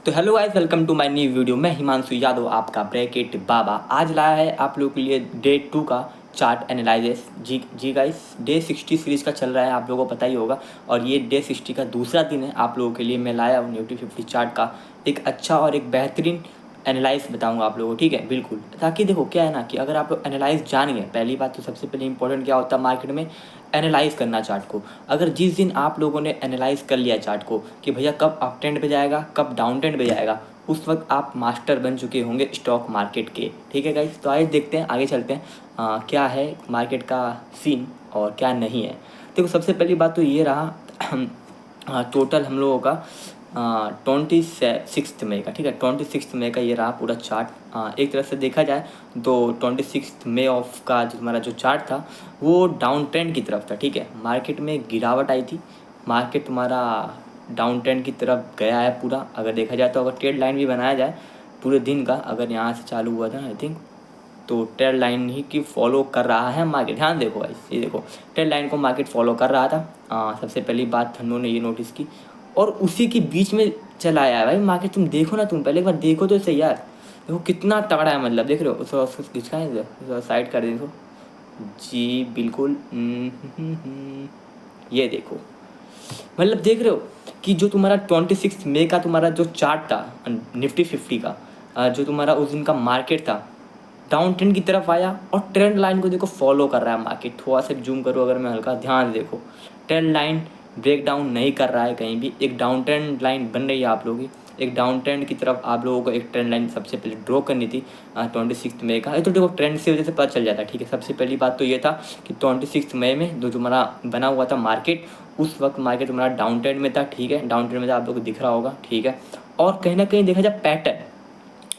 तो hello guys, welcome to my new video. मैं हिमांशु यादव, आपका ब्रैकेट बाबा, आज लाया है आप लोगों के लिए डे 2 का चार्ट एनालिसिस। जी गाइस, डे 60 सीरीज़ का चल रहा है, आप लोगों को पता ही होगा। और ये डे 60 का दूसरा दिन है। आप लोगों के लिए मैं लाया हूँ निफ्टी 50 चार्ट का एक अच्छा और एक बेहतरीन एनालाइज बताऊंगा आप लोगों को, ठीक है, बिल्कुल। ताकि देखो क्या है ना कि अगर आप लोग एनालाइज जान गए, पहली बात तो सबसे पहले इंपॉर्टेंट क्या होता है मार्केट में, एनालाइज करना चार्ट को। अगर जिस दिन आप लोगों ने एनालाइज कर लिया चार्ट को कि भैया कब अप ट्रेंड पे जाएगा, कब डाउन ट्रेंड पे जाएगा, उस वक्त आप मास्टर बन चुके होंगे स्टॉक मार्केट के, ठीक है गाइस। तो आइए देखते हैं, आगे चलते हैं क्या है मार्केट का सीन और क्या नहीं है। देखो सबसे पहली बात तो ये रहा टोटल हम लोगों का 26 मई का, ठीक है, 26 मई का ये रहा पूरा चार्ट। एक तरफ से देखा जाए तो 26 मई ऑफ का जो हमारा जो चार्ट था वो डाउन ट्रेंड की तरफ था, ठीक है। मार्केट में गिरावट आई थी, मार्केट तुम्हारा डाउन ट्रेंड की तरफ गया है पूरा। अगर देखा जाए तो अगर ट्रेड लाइन भी बनाया जाए पूरे दिन का, अगर यहाँ से चालू हुआ था आई थिंक, तो ट्रेड लाइन ही की फॉलो कर रहा है मार्केट। ध्यान देखो भाई, ये देखो ट्रेड लाइन को मार्केट फॉलो कर रहा था। सबसे पहली बात हम लोगों ने ये नोटिस की, और उसी के बीच में चला आया है भाई मार्केट। तुम देखो ना, तुम पहले एक बार देखो तो सही यार, देखो कितना तगड़ा है, मतलब देख रहे हो। उसको खिंचका है, साइड कर देखो जी, बिल्कुल। ये देखो, मतलब देख रहे हो कि जो तुम्हारा 26 मई का तुम्हारा जो चार्ट था निफ्टी 50 का, जो तुम्हारा उस दिन का मार्केट था, डाउन ट्रेंड की तरफ आया और ट्रेंड लाइन को देखो फॉलो कर रहा है मार्केट। थोड़ा सा जूम करो अगर मैं हल्का, ध्यान से देखो, ट्रेंड लाइन ब्रेक डाउन नहीं कर रहा है कहीं भी। एक डाउन ट्रेंड लाइन बन रही है आप लोगों की, एक डाउन ट्रेंड की तरफ आप लोगों को एक ट्रेंड लाइन सबसे पहले ड्रॉ करनी थी 26 मई का। ये तो देखो ट्रेंड से वजह से पता चल जाता है, ठीक है। सबसे पहली बात तो ये था कि 26 मई में जो हमारा बना हुआ था मार्केट, उस वक्त मार्केट हमारा डाउन ट्रेंड में था, ठीक है, डाउन ट्रेंड में था, आप लोगों को दिख रहा होगा, ठीक है। और कहीं ना कहीं देखा जाए पैटर्न,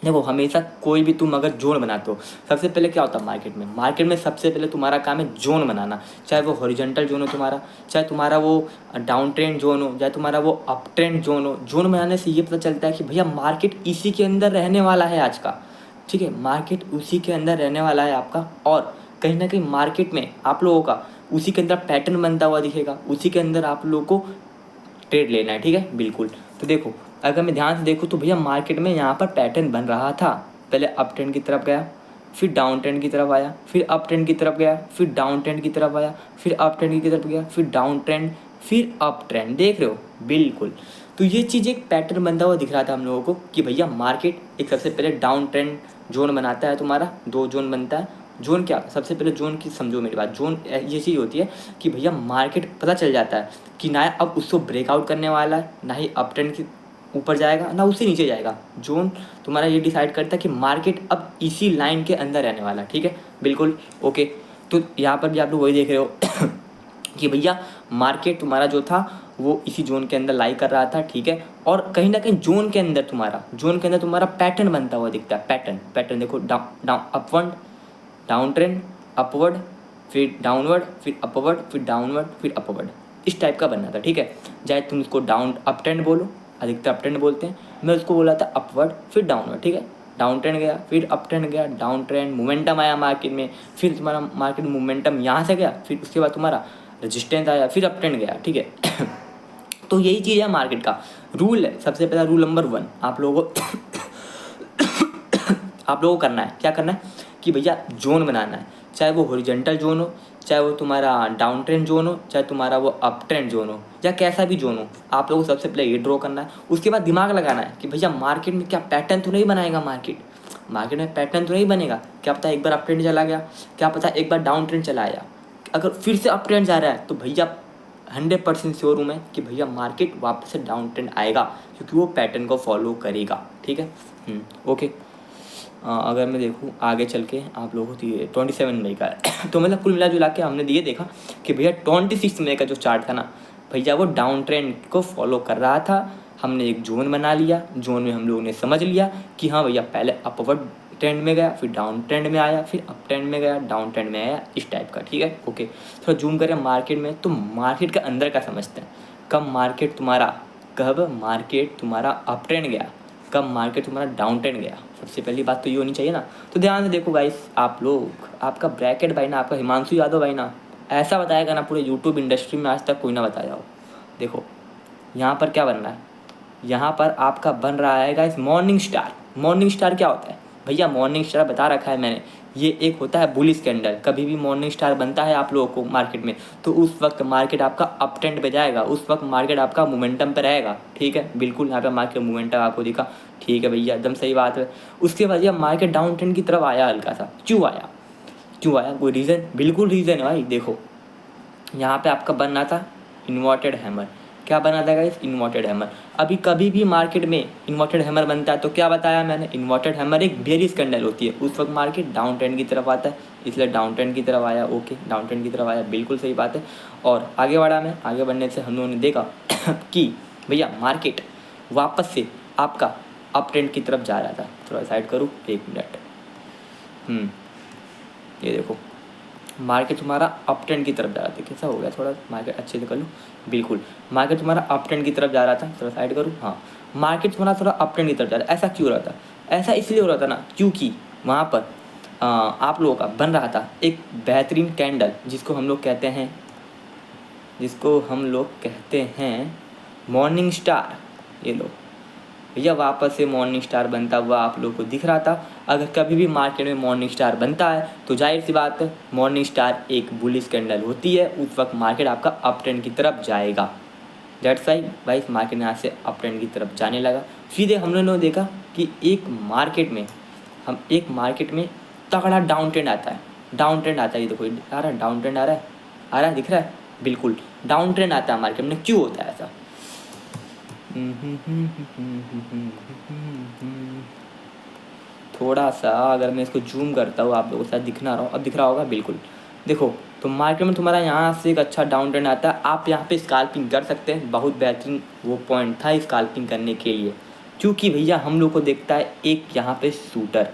देखो हमेशा कोई भी तुम अगर जोन बनाते हो, सबसे पहले क्या होता है मार्केट में सबसे पहले तुम्हारा काम है जोन बनाना। चाहे वो हॉरिजॉन्टल जोन हो तुम्हारा, चाहे तुम्हारा वो डाउन ट्रेंड जोन हो, चाहे तुम्हारा वो अप ट्रेंड जोन हो। जोन बनाने से ये पता चलता है कि भैया मार्केट इसी के अंदर रहने वाला है आज का, ठीक है, मार्केट उसी के अंदर रहने वाला है आपका। और कहीं ना कहीं मार्केट में आप लोगों का उसी के अंदर पैटर्न बनता हुआ दिखेगा, उसी के अंदर आप लोगों को ट्रेड लेना है, ठीक है, बिल्कुल। तो देखो अगर मैं ध्यान से देखूँ तो भैया मार्केट में यहाँ पर पैटर्न बन रहा था। पहले अप ट्रेंड की तरफ गया, फिर डाउन ट्रेंड की तरफ आया, फिर अप ट्रेंड की तरफ गया, फिर डाउन ट्रेंड की तरफ आया, फिर अप ट्रेंड की तरफ गया, फिर डाउन ट्रेंड, फिर अप ट्रेंड। देख रहे हो, बिल्कुल। तो ये चीज़ एक पैटर्न बनता हुआ दिख रहा था हम लोगों को कि भैया मार्केट एक सबसे पहले डाउन ट्रेंड जोन बनाता है तुम्हारा, 2 जोन बनता है। जोन क्या, सबसे पहले जोन की समझो मेरी बात। जोन ये चीज़ होती है कि भैया मार्केट पता चल जाता है कि ना अब उसको ब्रेकआउट करने वाला है, ना ही अप ट्रेंड की ऊपर जाएगा, ना उससे नीचे जाएगा। जोन तुम्हारा ये डिसाइड करता है कि मार्केट अब इसी लाइन के अंदर रहने वाला है, ठीक है, बिल्कुल, ओके। तो यहाँ पर भी आप लोग वही देख रहे हो कि भैया मार्केट तुम्हारा जो था वो इसी जोन के अंदर लाई कर रहा था, ठीक है। और कहीं ना कहीं जोन के अंदर तुम्हारा पैटर्न बनता हुआ दिखता है। पैटर्न देखो, down upward, down trend, upward, फिर डाउनवर्ड, फिर अपवर्ड, फिर डाउनवर्ड, फिर अपवर्ड, इस टाइप का बनना था, ठीक है। चाहे तुम इसको डाउन अप ट्रेंड बोलो, अधिकतर अप ट्रेंड बोलते हैं, मैं उसको बोला था अपवर्ड फिर डाउनवर्ड, ठीक है। डाउन ट्रेंड गया, फिर अप ट्रेंड गया, डाउन ट्रेंड, मोमेंटम आया मार्केट में, फिर तुम्हारा मार्केट मोमेंटम यहाँ से गया, फिर उसके बाद तुम्हारा रेजिस्टेंस आया, फिर अप ट्रेंड गया, ठीक है। तो यही चीज़ है मार्केट का रूल है। सबसे पहला रूल नंबर 1 आप लोगों को आप लोगों को करना है, क्या करना है कि भैया जोन बनाना है। चाहे वो हॉरिजॉन्टल जोन हो, चाहे वो तुम्हारा डाउन ट्रेंड जोन हो, चाहे तुम्हारा वो अप ट्रेंड जोन हो, या कैसा भी जोन हो, आप लोगों को सबसे पहले ये ड्रॉ करना है। उसके बाद दिमाग लगाना है कि भैया मार्केट में क्या पैटर्न तो नहीं बनाएगा, मार्केट में पैटर्न तो नहीं बनेगा। क्या पता एक बार अप ट्रेंड चला गया, क्या पता एक बार डाउन ट्रेंड चला आया, अगर फिर से अप ट्रेंड जा रहा है तो भैया 100% श्योर हूँ मैं कि भैया मार्केट वापस से डाउन ट्रेंड आएगा, क्योंकि वो पैटर्न को फॉलो करेगा, ठीक है। ओके। अगर मैं देखूँ आगे चल के आप लोगों को, ये 27 मई का है तो मतलब कुल मिला जुला के हमने ये देखा कि भैया 26 मई का जो चार्ट था ना भैया, वो डाउन ट्रेंड को फॉलो कर रहा था। हमने एक जोन बना लिया, जोन में हम लोगों ने समझ लिया कि हाँ भैया पहले अपवर्ड ट्रेंड में गया, फिर डाउन ट्रेंड में आया, फिर अप ट्रेंड में गया, डाउन ट्रेंड में आया, इस टाइप का, ठीक है, ओके। थोड़ा जूम करें मार्केट में, तो मार्केट के अंदर का समझते हैं। कब मार्केट तुम्हारा अप ट्रेंड गया, कब मार्केट तुम्हारा डाउन ट्रेंड गया, सबसे पहली बात तो ये होनी चाहिए ना। तो ध्यान से देखो गाइस, आप लोग, आपका ब्रैकेट भाई ना, आपका हिमांशु यादव भाई ना, ऐसा बताएगा ना पूरे यूट्यूब इंडस्ट्री में आज तक कोई ना बताया हो। देखो यहाँ पर क्या बन रहा है, यहाँ पर आपका बन रहा है guys morning star. Morning star क्या होता है भैया? मॉर्निंग स्टार बता रखा है मैंने, ये एक होता है बुलिश कैंडल। कभी भी मॉर्निंग स्टार बनता है आप लोगों को मार्केट में, तो उस वक्त मार्केट आपका अप ट्रेंड पे जाएगा, उस वक्त मार्केट आपका मोमेंटम पे रहेगा। ठीक है, बिल्कुल यहाँ पे मार्केट मोमेंटम आपको दिखा। ठीक है भैया, एकदम सही बात है। उसके बाद यह मार्केट डाउन ट्रेंड की तरफ आया हल्का सा। क्यों आया? क्यों आया? कोई रीज़न? बिल्कुल रीज़न है भाई। देखो यहाँ पे आपका बनना था इन्वर्टेड हैमर। क्या बना था गाइस? Inverted hammer. अभी कभी भी मार्केट में इन्वर्टेड हैमर बनता है तो क्या बताया मैंने? इन्वर्टेड हैमर एक बेयरिश कैंडल होती है, उस वक्त मार्केट डाउन ट्रेंड की तरफ आता है, इसलिए डाउन ट्रेंड की तरफ आया। ओके, डाउन ट्रेंड की तरफ आया, बिल्कुल सही बात है। और आगे बढ़ा मैं, आगे बढ़ने से हम लोगों ने देखा कि भैया मार्केट वापस से आपका अप ट्रेंड की तरफ जा रहा था। थोड़ा साइड करूँ, 1 मिनट। ये देखो मार्केट तुम्हारा अप ट्रेंड की तरफ जा रहा था। कैसा हो गया? थोड़ा मार्केट अच्छे से कर लूँ। बिल्कुल, मार्केट तुम्हारा अप ट्रेंड की तरफ जा रहा था। थोड़ा साइड करूँ, हाँ। मार्केट तुम्हारा थोड़ा अप ट्रेंड की तरफ जा रहा है। ऐसा क्यों रहा था? ऐसा इसलिए हो रहा था ना, क्योंकि वहाँ पर आप लोगों का बन रहा था एक बेहतरीन कैंडल, जिसको हम लोग कहते हैं मॉर्निंग स्टार। ये लो भैया, वापस से मॉर्निंग स्टार बनता हुआ आप लोग को दिख रहा था। अगर कभी भी मार्केट में मॉर्निंग स्टार बनता है तो जाहिर सी बात है मॉर्निंग स्टार एक बुलिश कैंडल होती है, उस वक्त मार्केट आपका अप ट्रेंड की तरफ जाएगा। दैट्स वाई भाई मार्केट यहाँ से अप ट्रेंड की तरफ जाने लगा। फिर हम लोगों ने देखा कि एक मार्केट में तगड़ा डाउन ट्रेंड आता है। डाउन ट्रेंड आता है, ये देखो आ रहा है, डाउन ट्रेंड आ रहा है, दिख रहा है? बिल्कुल डाउन ट्रेंड आता है मार्केट में। क्यों होता है ऐसा? थोड़ा सा अगर मैं इसको जूम करता हूँ आप लोगों को शायद दिख ना रहा हो, अब दिख रहा होगा। बिल्कुल देखो, तो मार्केट में तुम्हारा यहाँ से एक अच्छा डाउन ट्रेंड आता है, आप यहाँ पे स्काल्पिंग कर सकते हैं। बहुत बेहतरीन वो पॉइंट था स्काल्पिंग करने के लिए, क्योंकि भैया हम लोग को देखता है एक यहाँ पे शूटर,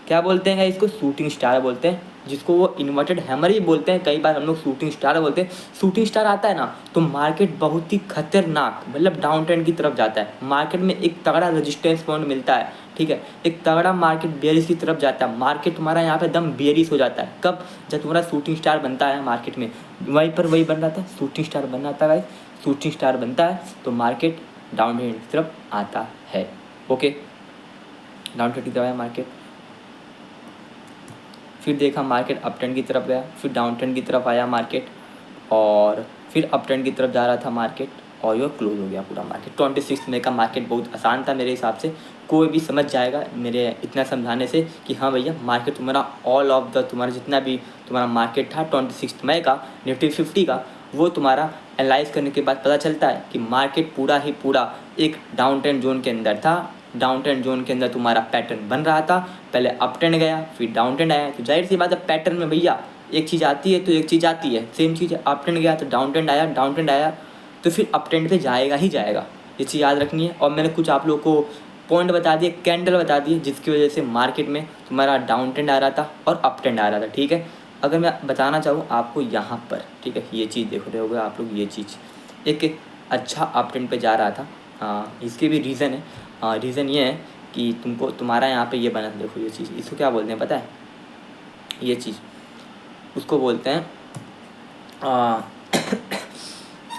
क्या बोलते हैं इसको? शूटिंग स्टार बोलते हैं, जिसको वो इन्वर्टेड हैमर ही बोलते हैं। कई बार हम लोग शूटिंग स्टार बोलते हैं। शूटिंग स्टार आता है ना तो मार्केट बहुत ही खतरनाक मतलब डाउन ट्रेंड की तरफ जाता है। मार्केट में एक तगड़ा रेजिस्टेंस पॉइंट मिलता है, ठीक है, एक तगड़ा मार्केट बेयरिश की तरफ जाता है। मार्केट तुम्हारा यहाँ पे एकदम बेयरिश हो जाता है। कब? जब तुम्हारा शूटिंग स्टार बनता है मार्केट में, वही बन रहा था, शूटिंग स्टार बन रहा था गाइस। शूटिंग स्टार बनता है तो मार्केट डाउन ट्रेंड की तरफ आता है। ओके, डाउन ट्रेंड की तरफ आया मार्केट, फिर देखा मार्केट अप ट्रेंड की तरफ गया, फिर डाउन ट्रेंड की तरफ आया मार्केट, और फिर अप ट्रेंड की तरफ जा रहा था मार्केट, और ये क्लोज हो गया पूरा मार्केट। 26 मई का मार्केट बहुत आसान था मेरे हिसाब से, कोई भी समझ जाएगा मेरे इतना समझाने से कि हाँ भैया मार्केट तुम्हारा ऑल ऑफ द तुम्हारा जितना भी तुम्हारा मार्केट था 26 मई का निफ्टी 50 का, वो तुम्हारा एनालाइज करने के बाद पता चलता है कि मार्केट पूरा ही पूरा एक डाउन ट्रेंड जोन के अंदर था। डाउन ट्रेंड जोन के अंदर तुम्हारा पैटर्न बन रहा था, पहले अप ट्रेंड गया फिर डाउन ट्रेंड आया। तो जाहिर सी बात है पैटर्न में भैया एक चीज़ आती है तो एक चीज़ आती है, सेम चीज़ है। अप ट्रेंड गया तो डाउन ट्रेंड आया, डाउन ट्रेंड आया तो फिर अप ट्रेंड पे जाएगा ही जाएगा, ये चीज़ याद रखनी है। और मैंने कुछ आप लोग को पॉइंट बता दिए, कैंडल बता दिए, जिसकी वजह से मार्केट में तुम्हारा डाउन ट्रेंड आ रहा था और अप ट्रेंड आ रहा था। ठीक है, अगर मैं बताना चाहूँ आपको यहाँ पर, ठीक है, ये चीज़ देख रहे होगे आप लोग, ये चीज़ एक अच्छा अप ट्रेंड पे जा रहा था। हाँ, इसके भी रीज़न है। रीज़न ये है कि तुम्हारा यहाँ पे ये बना, देखो ये चीज़, इसको क्या बोलते हैं पता है? ये चीज़ उसको बोलते हैं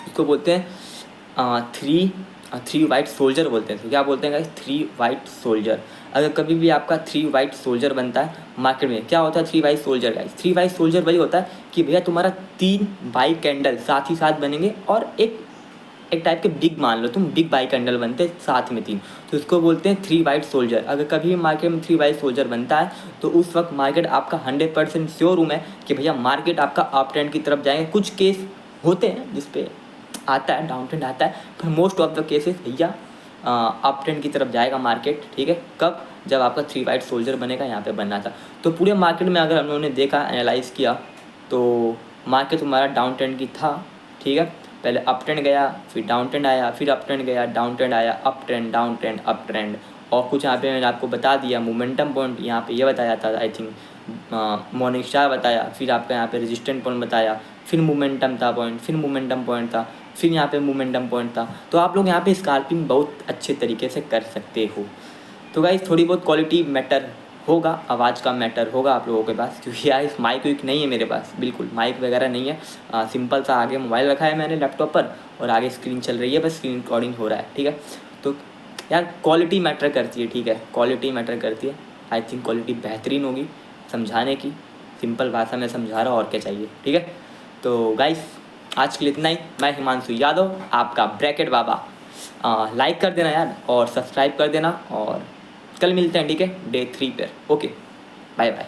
उसको बोलते हैं थ्री वाइट सोल्जर बोलते हैं। तो क्या बोलते हैं गाइस? 3 white soldier. अगर कभी भी आपका 3 वाइट सोल्जर बनता है मार्केट में, क्या होता है 3 white soldier guys? 3 white soldier वही होता है कि भैया तुम्हारा 3 बाई कैंडल साथ ही साथ बनेंगे, और एक टाइप के बिग, मान लो तुम बिग बाई कैंडल बनते हैं साथ में 3, तो इसको बोलते हैं 3 वाइट सोल्जर। अगर कभी भी मार्केट में 3 वाइट सोल्जर बनता है तो उस वक्त मार्केट आपका 100% श्योर हूँ मैं कि भैया मार्केट आपका अप ट्रेंड की तरफ जाएंगे। कुछ केस होते हैं जिसपे आता है डाउन ट्रेंड आता है, पर मोस्ट ऑफ द केसेस भैया अप ट्रेंड की तरफ जाएगा मार्केट। ठीक है, कब? जब आपका 3 वाइट सोल्जर बनेगा, यहाँ पे बनना था। तो पूरे मार्केट में अगर हम लोगों ने देखा, एनालाइज किया, तो मार्केट तुम्हारा डाउन ट्रेंड की था। ठीक है, पहले अप ट्रेंड गया, फिर डाउन ट्रेंड आया, फिर अप ट्रेंड गया, डाउन ट्रेंड आया, up trend, down trend, up trend. और कुछ यहाँ पे मैंने आपको बता दिया मोमेंटम पॉइंट, यहाँ पे ये बताया था आई थिंक, मॉर्निंग स्टार बताया, फिर आपका यहाँ पे रेजिस्टेंट पॉइंट बताया, फिर मोमेंटम था पॉइंट, फिर मोमेंटम पॉइंट था, फिर यहाँ पे मोमेंटम पॉइंट था। तो आप लोग यहाँ पे स्काल्पिंग बहुत अच्छे तरीके से कर सकते हो। तो गाइस थोड़ी बहुत क्वालिटी मैटर होगा, आवाज़ का मैटर होगा आप लोगों के पास, क्योंकि यार इस माइक विक नहीं है मेरे पास, बिल्कुल माइक वगैरह नहीं है। सिंपल सा आगे मोबाइल रखा है मैंने लैपटॉप पर, और आगे स्क्रीन चल रही है, बस स्क्रीन रिकॉर्डिंग हो रहा है। ठीक है, तो यार क्वालिटी मैटर करती है, ठीक है, क्वालिटी मैटर करती है। आई थिंक क्वालिटी बेहतरीन होगी समझाने की, सिंपल भाषा में समझा रहा हूँ, और क्या चाहिए, ठीक है। तो गाइस आज के लिए इतना ही। मैं हिमांशु यादव, आपका ब्रैकेट बाबा। लाइक कर देना यार और सब्सक्राइब कर देना, और कल मिलते हैं, ठीक है, डे 3 पर। Okay, bye bye.